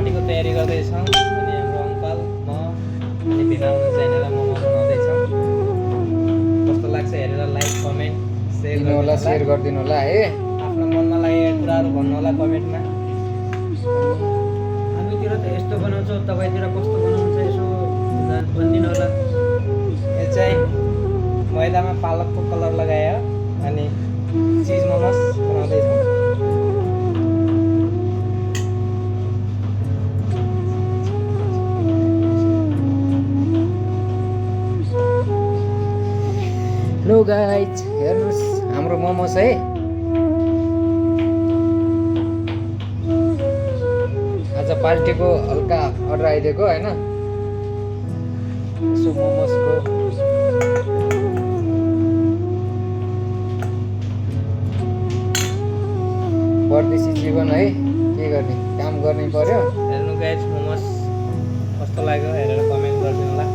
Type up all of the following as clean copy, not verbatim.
पार्टीको तयारी गर्दैछौँ अनि हाम्रो अङ्कल म अनि भिना हुनुहुन्छ यहाँनिर मोमो बनाउँदैछौँ। कस्तो लाग्छ हेरेर लाइक कमेन्ट सेयर गरिदिनु होला है। आफ्नो मनमा लागेका कुराहरू भन्नु होला कमेन्टमा। हामीतिर त यस्तो बनाउँछौँ, तपाईँतिर कस्तो बनाउँछ यसो भनिदिनु होला। यो चाहिँ मैदामा पालकको कलर लगायो अनि चिज मोमोस बनाउँदैछौँ। हेलो गाइज, हेर्नुहोस् हाम्रो मोमोस है। आज पार्टीको हल्का अर्डर आइदिएको होइन। यसो मोमोसको परदेशी जीवन है, के गर्ने, काम गर्नै पर्यो। हेर्नु गाइज मोमोस कस्तो लाग्यो हेरेर कमेन्ट गरिदिनु होला।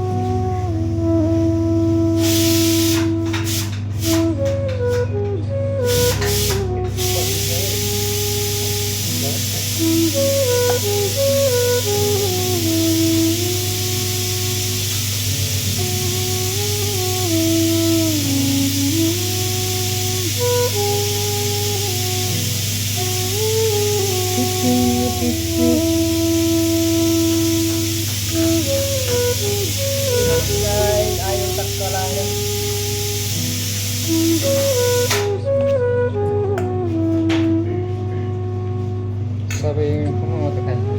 Ayo tak kalah ya. सबै मात्रै खाने